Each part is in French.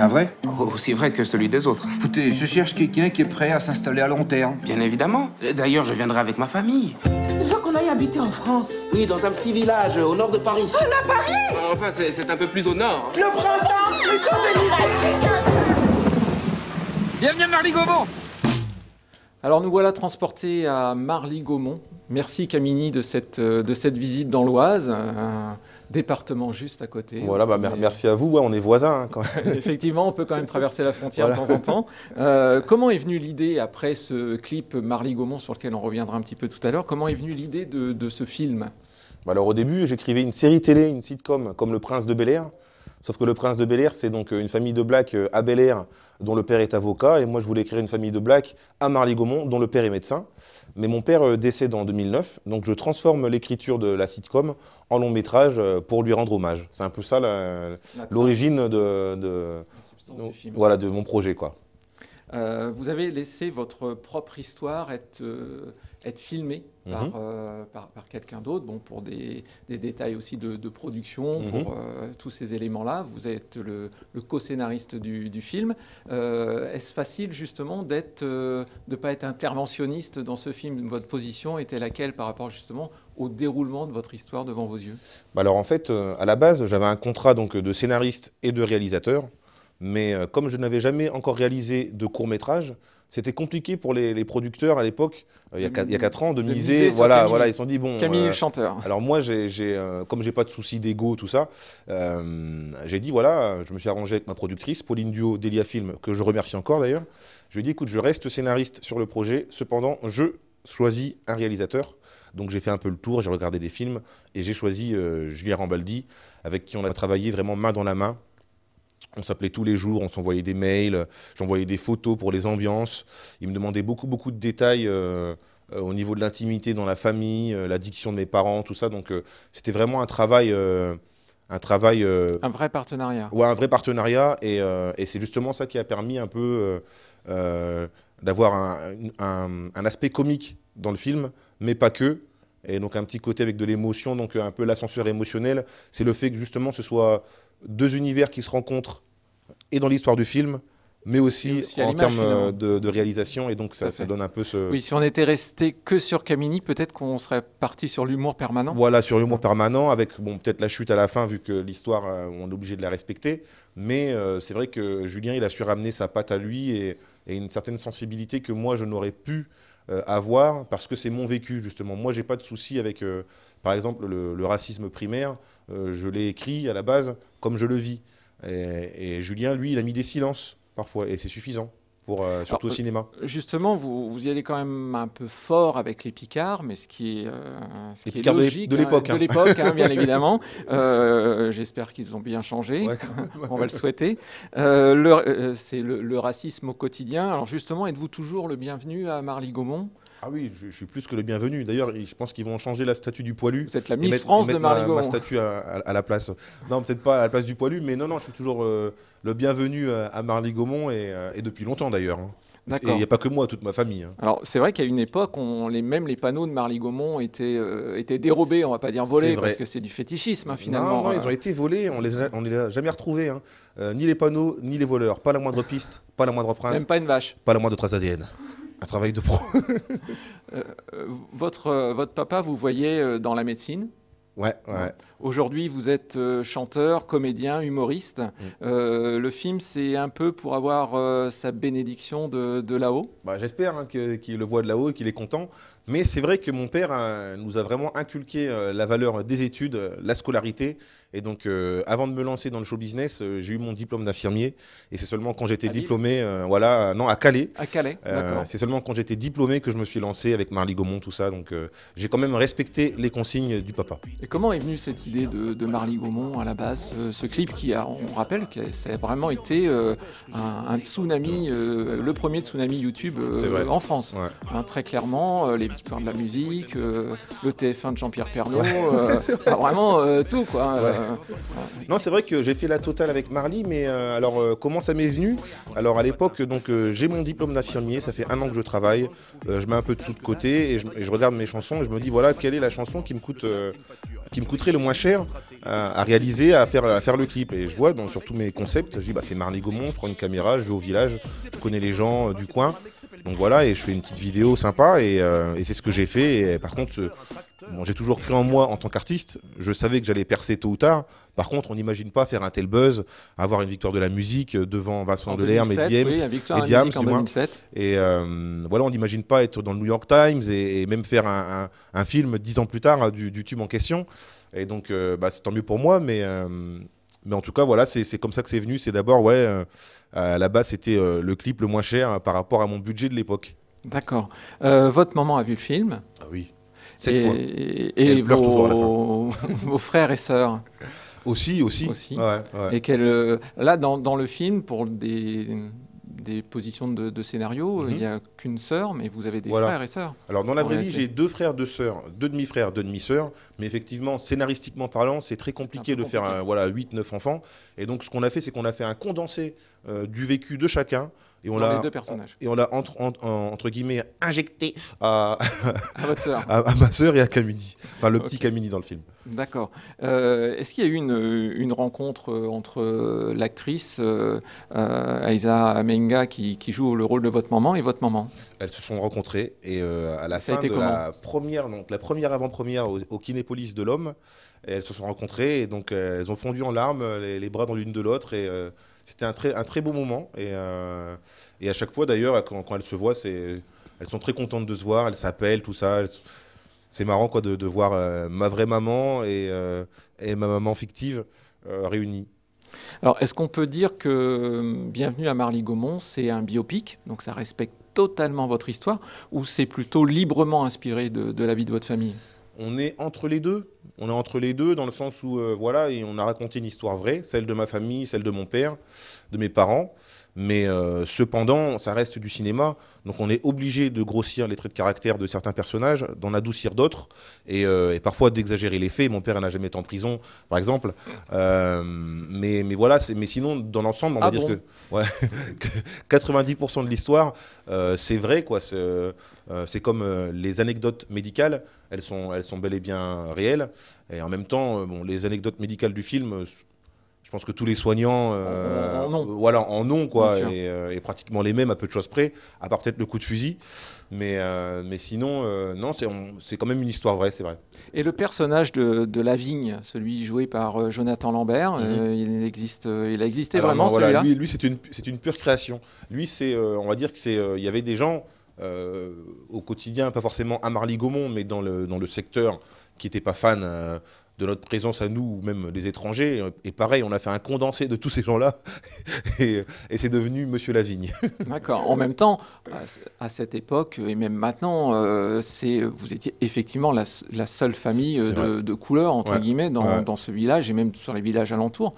un vrai? Aussi vrai que celui des autres. Écoutez, je cherche quelqu'un qui est prêt à s'installer à long terme. Bien évidemment. D'ailleurs, je viendrai avec ma famille. Il faut qu'on aille habiter en France. Oui, dans un petit village au nord de Paris. Ah, là, Paris! Enfin, c'est un peu plus au nord. Le printemps, les Champs-Élysées! Bienvenue à Marly-Gaumont. Alors nous voilà transportés à Marly-Gaumont. Merci Camini de cette visite dans l'Oise, un département juste à côté. Voilà, merci à vous, ouais, on est voisins. Hein, quand même. Effectivement, on peut quand même traverser la frontière de temps en temps. Comment est venue l'idée, après ce clip Marly-Gaumont sur lequel on reviendra un petit peu tout à l'heure, comment est venue l'idée de ce film? Alors au début, j'écrivais une série télé, une sitcom, comme Le Prince de Bel-Air. Sauf que Le Prince de Bel-Air, c'est donc une famille de blacks à Bel-Air, dont le père est avocat. Et moi, je voulais créer une famille de blacks à Marly-Gaumont, dont le père est médecin. Mais mon père décède en 2009, donc je transforme l'écriture de la sitcom en long métrage pour lui rendre hommage. C'est un peu ça l'origine de mon projet, quoi. Vous avez laissé votre propre histoire être filmée par quelqu'un d'autre, bon, pour des détails aussi de production, pour tous ces éléments-là. Vous êtes le co-scénariste du film. Est-ce facile justement de ne pas être interventionniste dans ce film? Votre position était laquelle par rapport justement au déroulement de votre histoire devant vos yeux? Alors en fait, à la base, j'avais un contrat donc, de scénariste et de réalisateur. Mais comme je n'avais jamais encore réalisé de court-métrage, c'était compliqué pour les producteurs à l'époque, il y a 4 ans, de miser. Voilà, ils se sont dit, bon... Camille le chanteur. Alors moi, comme j'ai pas de soucis d'ego, tout ça, j'ai dit, voilà, je me suis arrangé avec ma productrice, Pauline Duo, Delia Film, que je remercie encore d'ailleurs. Je lui ai dit, écoute, je reste scénariste sur le projet, cependant, je choisis un réalisateur. Donc j'ai fait un peu le tour, j'ai regardé des films, et j'ai choisi Julien Rambaldi, avec qui on a travaillé vraiment main dans la main. On s'appelait tous les jours, on s'envoyait des mails, j'envoyais des photos pour les ambiances. Il me demandait beaucoup de détails au niveau de l'intimité dans la famille, l'addiction de mes parents, tout ça. Donc c'était vraiment un travail... un vrai partenariat. Ouais, un vrai partenariat. Et c'est justement ça qui a permis un peu d'avoir un aspect comique dans le film, mais pas que. Et donc un petit côté avec de l'émotion, donc un peu l'ascenseur émotionnel. C'est le fait que justement ce soit 2 univers qui se rencontrent et dans l'histoire du film, mais aussi en termes de réalisation. Et donc ça donne un peu ce... Oui, si on était resté que sur Camini, peut-être qu'on serait parti sur l'humour permanent. Voilà, sur l'humour permanent, avec peut-être la chute à la fin, vu que l'histoire, on est obligé de la respecter. Mais c'est vrai que Julien, il a su ramener sa patte à lui et une certaine sensibilité que moi, je n'aurais pu avoir, parce que c'est mon vécu, justement. Moi, j'ai pas de souci avec, par exemple, le racisme primaire. Je l'ai écrit à la base comme je le vis. Et Julien, lui, il a mis des silences, parfois, et c'est suffisant. Surtout au cinéma. Justement, vous y allez quand même un peu fort avec les Picards, mais ce qui est logique de l'époque. De l'époque, bien évidemment. J'espère qu'ils ont bien changé. Ouais, on va le souhaiter. C'est le racisme au quotidien. Alors justement, êtes-vous toujours le bienvenu à Marly-Gaumont? Ah oui, je suis plus que le bienvenu. D'ailleurs, je pense qu'ils vont changer la statue du poilu. Vous êtes la Miss France de Marly-Gaumont. Ma statue à la place. Non, peut-être pas à la place du poilu, mais non, je suis toujours le bienvenu à Marly-Gaumont et depuis longtemps d'ailleurs. Et il n'y a pas que moi, toute ma famille. Alors, c'est vrai qu'à une époque, même les panneaux de Marly-Gaumont étaient dérobés, on ne va pas dire volés, parce que c'est du fétichisme, finalement. Non, ils ont été volés, on ne les a jamais retrouvés. Ni les panneaux, ni les voleurs. Pas la moindre piste, pas la moindre empreinte. Même pas une vache. Pas la moindre trace ADN. Un travail de pro. Votre papa, vous voyez dans la médecine? Ouais. Aujourd'hui, vous êtes chanteur, comédien, humoriste. Le film, c'est un peu pour avoir sa bénédiction de là-haut? J'espère qu'il le voit de là-haut et qu'il est content. Mais c'est vrai que mon père nous a vraiment inculqué la valeur des études, la scolarité. Et donc, avant de me lancer dans le show business, j'ai eu mon diplôme d'infirmier. Et c'est seulement quand j'étais diplômé, à Calais. À Calais, d'accord. C'est seulement quand j'étais diplômé que je me suis lancé avec Marly-Gaumont, tout ça. Donc, j'ai quand même respecté les consignes du papa. Et comment est venue cette idée de Marly-Gaumont à la base, ce clip qui on rappelle que ça a vraiment été un tsunami, le premier tsunami YouTube en France. Ouais. Très clairement, les victoires de la musique, le TF1 de Jean-Pierre Pernaut, vraiment tout, quoi. Ouais. Non, c'est vrai que j'ai fait la totale avec Marly, mais alors comment ça m'est venu? Alors à l'époque, j'ai mon diplôme d'infirmier, ça fait 1 an que je travaille, je mets un peu de sous de côté et je regarde mes chansons et je me dis voilà, quelle est la chanson qui me coûte qui me coûterait le moins cher à réaliser, à faire le clip. Et je vois sur tous mes concepts, je dis c'est Marly Gaumont, je prends une caméra, je vais au village, je connais les gens du coin. Donc voilà, et je fais une petite vidéo sympa et c'est ce que j'ai fait. Et par contre, j'ai toujours cru en moi en tant qu'artiste. Je savais que j'allais percer tôt ou tard. Par contre, on n'imagine pas faire un tel buzz, avoir une victoire de la musique devant Vincent Delerme et Diams. Oui, et Diams en 2007. Et voilà, on n'imagine pas être dans le New York Times et même faire un film 10 ans plus tard du tube en question. Et donc, c'est tant mieux pour moi, mais en tout cas, voilà, c'est comme ça que c'est venu. C'est d'abord, à la base, c'était le clip le moins cher par rapport à mon budget de l'époque. D'accord. Votre maman a vu le film. Ah oui, 7 fois. Et elle pleure toujours à la fin. Vos frères et sœurs. Aussi. Ouais. Et là, dans le film, pour des positions de scénario, il n'y a qu'une sœur, mais vous avez des frères et sœurs. Alors, dans la vraie vie, j'ai 2 frères, 2 sœurs, 2 demi-frères, 2 demi-sœurs. Mais effectivement, scénaristiquement parlant, c'est très compliqué de faire 8-9 enfants. Et donc, ce qu'on a fait, c'est qu'on a fait un condensé du vécu de chacun. Et on les 2 personnages. Et on l'a, entre guillemets, injecté à votre sœur. à ma sœur et à Kamini. Enfin, le petit Kamini dans le film. D'accord. Est-ce qu'il y a eu une rencontre entre l'actrice Aïssa Amenga qui joue le rôle de votre maman et votre maman? Elles se sont rencontrées et à la fin de la première avant-première au Kinépolis de l'Homme, elles se sont rencontrées et donc elles ont fondu en larmes, les bras dans l'une de l'autre et c'était un très beau moment et à chaque fois d'ailleurs quand elles se voient, elles sont très contentes de se voir, elles s'appellent, tout ça. C'est marrant quoi, de voir ma vraie maman et ma maman fictive réunies. Alors, est-ce qu'on peut dire que Bienvenue à Marly Gaumont, c'est un biopic, donc ça respecte totalement votre histoire, ou c'est plutôt librement inspiré de la vie de votre famille? On est entre les deux. On est entre les deux dans le sens où, et on a raconté une histoire vraie, celle de ma famille, celle de mon père, de mes parents. Mais cependant, ça reste du cinéma. Donc on est obligé de grossir les traits de caractère de certains personnages, d'en adoucir d'autres, et parfois d'exagérer les faits. Mon père n'a jamais été en prison, par exemple. Mais voilà, mais sinon, dans l'ensemble, on va dire que 90% de l'histoire, c'est vrai, quoi. C'est comme les anecdotes médicales, elles sont bel et bien réelles. Et en même temps, les anecdotes médicales du film... Je pense que tous les soignants en ont quoi, et pratiquement les mêmes à peu de choses près, à part peut-être le coup de fusil. Mais sinon, non, c'est quand même une histoire vraie, c'est vrai. Et le personnage de Lavigne, celui joué par Jonathan Lambert, il a existé alors vraiment celui-là? Lui c'est une pure création. Lui, on va dire que il y avait des gens au quotidien, pas forcément à Marly Gaumont, mais dans le secteur, qui n'étaient pas fans de notre présence à nous, ou même des étrangers. Et pareil, on a fait un condensé de tous ces gens-là, et c'est devenu Monsieur Lavigne. D'accord. En même temps, à cette époque, et même maintenant, vous étiez effectivement la seule famille de couleur, entre guillemets, dans ce village, et même sur les villages alentours.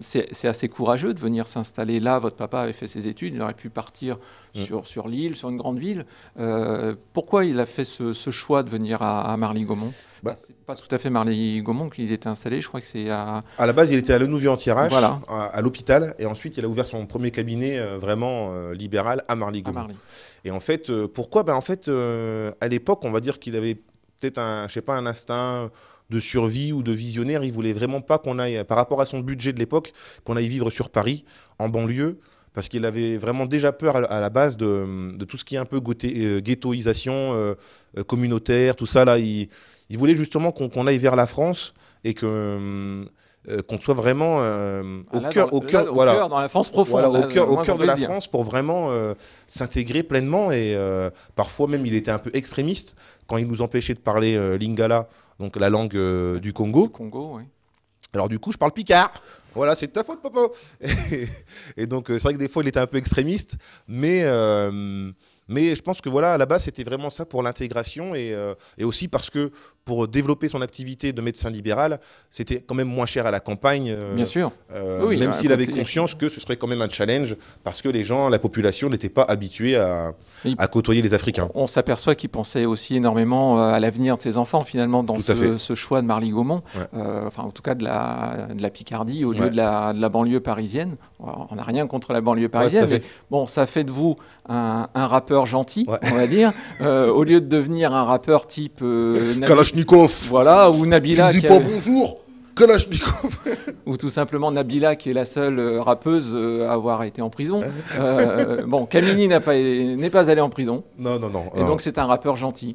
C'est assez courageux de venir s'installer là. Votre papa avait fait ses études, il aurait pu partir sur l'île, sur une grande ville. Pourquoi il a fait ce choix de venir à Marly Gaumont? C'est pas tout à fait Marly Gaumont qu'il était installé, je crois que c'est à... À la base, il était à Lenouvier-en-Thiérache, à l'hôpital, et ensuite il a ouvert son premier cabinet vraiment libéral à Marly Gaumont. Et en fait, pourquoi? À l'époque, on va dire qu'il avait peut-être un instinct de survie ou de visionnaire. Il voulait vraiment pas qu'on aille, par rapport à son budget de l'époque, qu'on aille vivre sur Paris, en banlieue, parce qu'il avait vraiment déjà peur à la base de tout ce qui est un peu ghettoisation communautaire, tout ça là. Il voulait justement qu'on aille vers la France et qu'on soit vraiment au cœur, dans la France profonde, au cœur de la France, pour vraiment s'intégrer pleinement. Et parfois même, il était un peu extrémiste quand il nous empêchait de parler lingala, donc la langue du Congo. Du Congo, oui. Alors du coup, je parle picard. Voilà, c'est de ta faute, papa. Et donc, c'est vrai que des fois, il était un peu extrémiste, mais je pense que à la base, c'était vraiment ça pour l'intégration et aussi parce que pour développer son activité de médecin libéral, c'était quand même moins cher à la campagne. Bien sûr. Même s'il avait conscience que ce serait quand même un challenge parce que la population n'était pas habituée à côtoyer les Africains. On s'aperçoit qu'il pensait aussi énormément à l'avenir de ses enfants, finalement, dans ce choix de Marly Gaumont. Enfin, en tout cas, de la Picardie au lieu de la banlieue parisienne. On n'a rien contre la banlieue parisienne, mais bon, ça fait de vous un rappeur gentil, on va dire, au lieu de devenir un rappeur type Kalachnikov. Voilà, ou Tu Nabila, me dis qui pas a- bonjour, Kalachnikov. ou tout simplement Nabila, qui est la seule rappeuse à avoir été en prison. Bon, Kamini n'est pas allé en prison, Non, non, non. et donc c'est un rappeur gentil.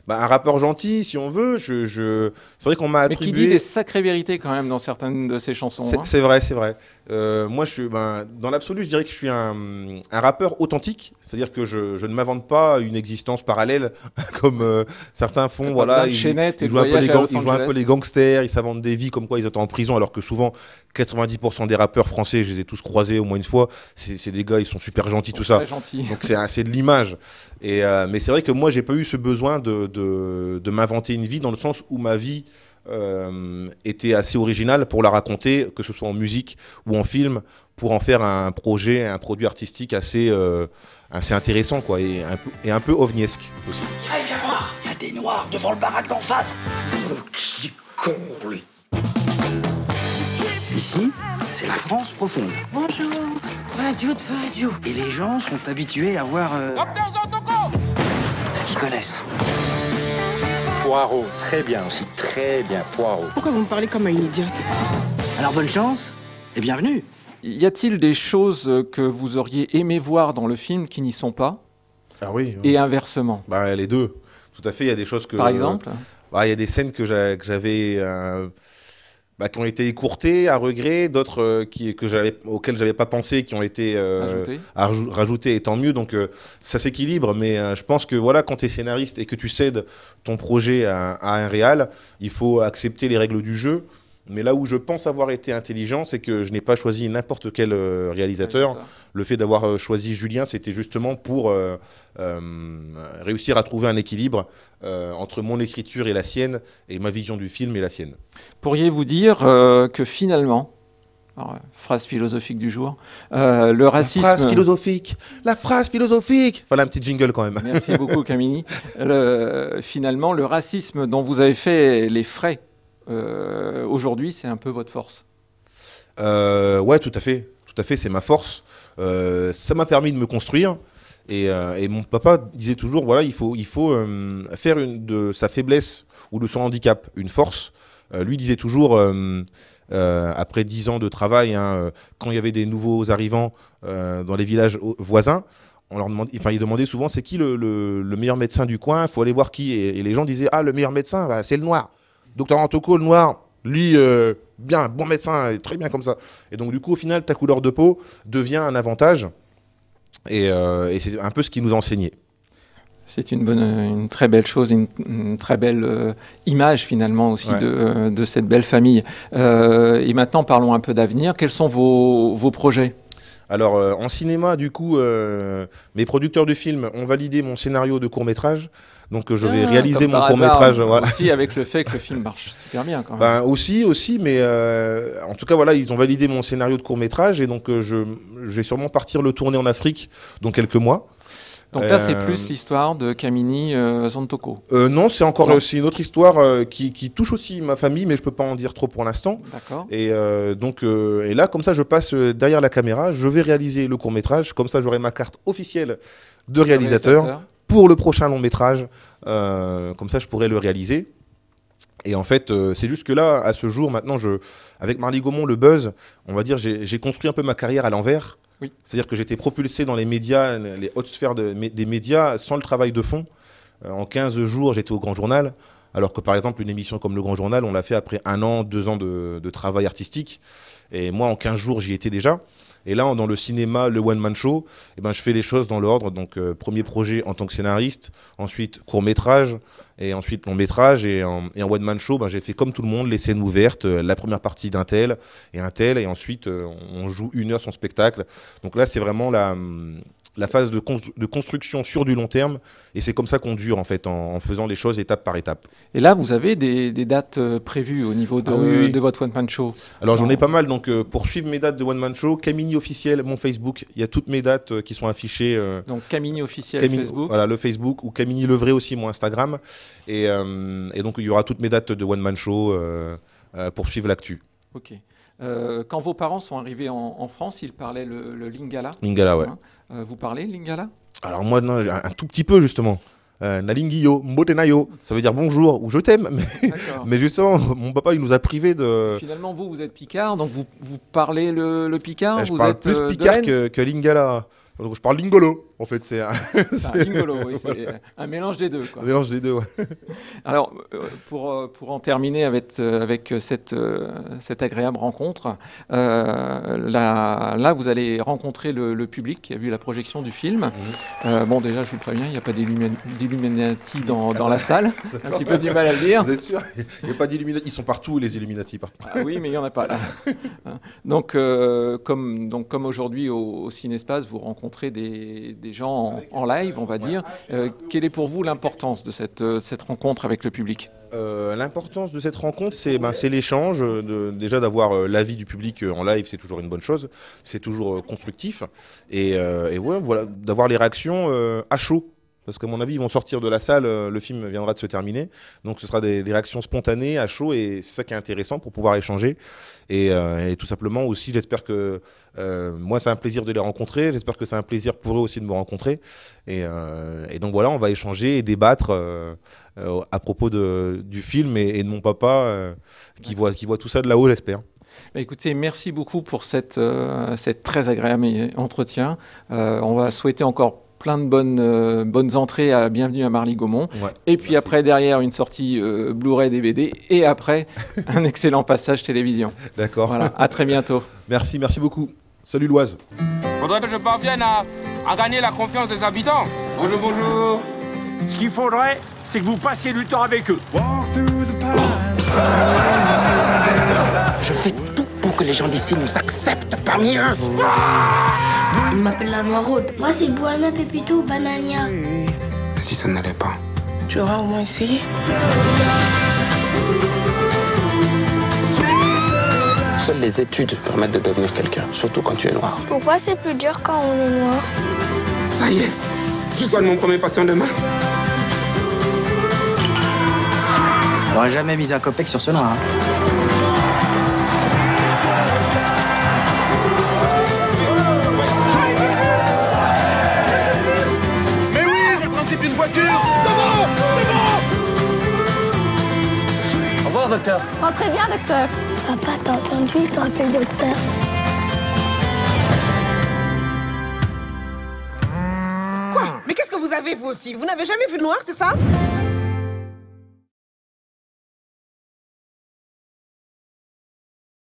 Bah, un rappeur gentil, si on veut. C'est vrai qu'on m'a Mais qui attribué. dit des sacrées vérités quand même dans certaines de ses chansons. hein. C'est vrai, c'est vrai. Moi, dans l'absolu, je dirais que je suis un rappeur authentique. C'est-à-dire que je ne m'invente pas une existence parallèle comme certains font. Pas Voilà, besoin de chaînettes et de jouent un peu voyages les à gang- Los ils jouent un peu Angeles. les gangsters, ils s'inventent des vies comme quoi ils étaient en prison, alors que souvent, 90% des rappeurs français, je les ai tous croisés au moins une fois, c'est des gars, ils sont super gentils, tout ça. Très gentil. Donc c'est de l'image. Mais c'est vrai que moi, j'ai pas eu ce besoin de m'inventer une vie, dans le sens où ma vie était assez originale pour la raconter, que ce soit en musique ou en film, pour en faire un projet, un produit artistique assez intéressant, quoi, et un peu ovniesque aussi. Allez, viens voir, il y a des noirs devant le baraque d'en face. Oh, qui est con, lui. Ici, c'est la France profonde. Bonjour. Vadiou. Et les gens sont habitués à voir ce qu'ils connaissent. Poirot, très bien aussi, très bien, Poirot. Pourquoi vous me parlez comme à une idiote? Alors bonne chance et bienvenue. Y a-t-il des choses que vous auriez aimé voir dans le film qui n'y sont pas, Ah oui. et inversement? Bah, les deux. Tout à fait. Il y a des choses que. Par exemple, Bah, il y a des scènes que j'avais. Qui ont été écourtées à regret, d'autres auxquelles j'avais pas pensé, qui ont été ajouter. rajoutées, et tant mieux. Donc ça s'équilibre, mais je pense que voilà, quand tu es scénariste et que tu cèdes ton projet à un réal, il faut accepter les règles du jeu. Mais là où je pense avoir été intelligent, c'est que je n'ai pas choisi n'importe quel réalisateur. Le fait d'avoir choisi Julien, c'était justement pour réussir à trouver un équilibre entre mon écriture et la sienne, et ma vision du film et la sienne. Pourriez-vous dire que finalement, alors, phrase philosophique du jour, le racisme... La phrase philosophique. Fallait un petit jingle quand même. Merci beaucoup Kamini. Finalement, le racisme dont vous avez fait les frais, aujourd'hui, c'est un peu votre force. Ouais, tout à fait, c'est ma force. Ça m'a permis de me construire. Et mon papa disait toujours, voilà, il faut faire de sa faiblesse ou de son handicap une force. Lui disait toujours, après 10 ans de travail, quand il y avait des nouveaux arrivants dans les villages voisins, il demandait souvent, c'est qui le meilleur médecin du coin, il faut aller voir qui. Et les gens disaient, ah, le meilleur médecin, bah, c'est le noir. Docteur Antoko, le noir, lui, bien, bon médecin, très bien comme ça. Et donc, du coup, au final, ta couleur de peau devient un avantage. Et c'est un peu ce qu'il nous a enseigné. C'est une très belle chose, une très belle image finalement aussi de cette belle famille. Et maintenant, parlons un peu d'avenir. Quels sont vos projets ? Alors, en cinéma, du coup, mes producteurs de films ont validé mon scénario de court-métrage. Donc, je vais réaliser mon court-métrage. Voilà. Aussi avec le fait que le film marche super bien quand même. Ben, aussi, mais en tout cas, voilà, ils ont validé mon scénario de court-métrage. Et donc, je vais sûrement partir le tourner en Afrique dans quelques mois. Donc là, c'est plus l'histoire de Kamini Zantoko. Non, c'est une autre histoire qui touche aussi ma famille, mais je peux pas en dire trop pour l'instant. D'accord. Et donc, et là, comme ça, je passe derrière la caméra, je vais réaliser le court-métrage. Comme ça, j'aurai ma carte officielle de réalisateur pour le prochain long-métrage. Comme ça, je pourrai le réaliser. Et en fait, c'est juste que là, à ce jour, maintenant, avec Marly Gaumont, le buzz, on va dire, j'ai construit un peu ma carrière à l'envers. Oui. C'est-à-dire que j'étais propulsé dans les médias, les hautes sphères des médias, sans le travail de fond. En 15 jours, j'étais au Grand Journal, alors que par exemple, une émission comme le Grand Journal, on l'a fait après 1 an, 2 ans de travail artistique. Et moi, en 15 jours, j'y étais déjà. Et là, dans le cinéma, le one-man show, eh ben, je fais les choses dans l'ordre. Donc, premier projet en tant que scénariste, ensuite court-métrage, et ensuite long-métrage. Et en one-man show, ben, j'ai fait comme tout le monde, les scènes ouvertes, la première partie d'un tel, et ensuite, on joue 1 heure son spectacle. Donc là, c'est vraiment la phase de construction sur du long terme. Et c'est comme ça qu'on dure, en fait, en faisant les choses étape par étape. Et là, vous avez des dates prévues au niveau de votre one-man show? Alors, j'en ai pas mal. Donc, pour suivre mes dates de one-man show, Kamini officiel, mon Facebook, il y a toutes mes dates qui sont affichées. Donc, Kamini officiel Facebook. Voilà, le Facebook, ou Kamini le vrai aussi, mon Instagram. Et donc, il y aura toutes mes dates de one-man show pour suivre l'actu. Ok. Quand vos parents sont arrivés en France, ils parlaient le Lingala. Lingala, ouais. Vous parlez Lingala? Alors moi, non, un tout petit peu, justement. Nalingiyo, Mbotenayo, ça veut dire bonjour ou je t'aime. Mais justement, mon papa, il nous a privés de... Finalement, vous êtes Picard, donc vous parlez le Picard. Je vous parle êtes plus Picard que Lingala. Donc je parle Lingolo, en fait. C'est un Lingolo, oui, c'est un mélange des deux. Quoi. Un mélange des deux, ouais. Alors, pour en terminer avec cette agréable rencontre, là, vous allez rencontrer le public qui a vu la projection du film. Bon, déjà, je vous préviens, il n'y a pas d'Illuminati dans la salle. Un petit peu du mal à le dire. Vous êtes sûr? Il n'y a pas d'Illuminati. Ils sont partout, les Illuminati. Ah oui, mais il n'y en a pas là. Donc, comme aujourd'hui au Cinespace, vous rencontrez des gens en live, on va dire. Quelle est pour vous l'importance de cette rencontre avec le public ? L'importance de cette rencontre, c'est l'échange. Déjà d'avoir l'avis du public en live, c'est toujours une bonne chose. C'est toujours constructif. Et ouais, voilà, d'avoir les réactions à chaud. Parce qu'à mon avis, ils vont sortir de la salle, le film viendra de se terminer. Donc ce sera des réactions spontanées, à chaud, et c'est ça qui est intéressant pour pouvoir échanger. Et tout simplement aussi, j'espère que moi, c'est un plaisir de les rencontrer. J'espère que c'est un plaisir pour eux aussi de me rencontrer. Et donc voilà, on va échanger et débattre à propos du film et de mon papa qui voit tout ça de là-haut, j'espère. Bah écoutez, merci beaucoup pour cette très agréable entretien. On va souhaiter encore plein de bonnes entrées à Bienvenue à Marly-Gaumont. Ouais, et puis merci. Après, derrière, une sortie Blu-ray DVD. Et après, un excellent passage télévision. D'accord. Voilà, à très bientôt. Merci beaucoup. Salut l'Oise. Faudrait que je parvienne à gagner la confiance des habitants. Bonjour, bonjour. Ce qu'il faudrait, c'est que vous passiez du temps avec eux. Je fais tout pour que les gens d'ici nous acceptent parmi eux. Il m'appelle la Noiraude. Moi, c'est Bouana Pépito Banania. Si ça n'allait pas, tu auras au moins essayé. Seules les études permettent de devenir quelqu'un, surtout quand tu es noir. Pourquoi c'est plus dur quand on est noir? Ça y est, je soigne mon premier patient demain. J'aurais jamais mis un copec sur ce noir. Au revoir, docteur. Rentrez bien, docteur. Papa, t'as entendu? Il te rappelle docteur. Quoi? Mais qu'est-ce que vous avez, vous aussi? Vous n'avez jamais vu de noir, c'est ça?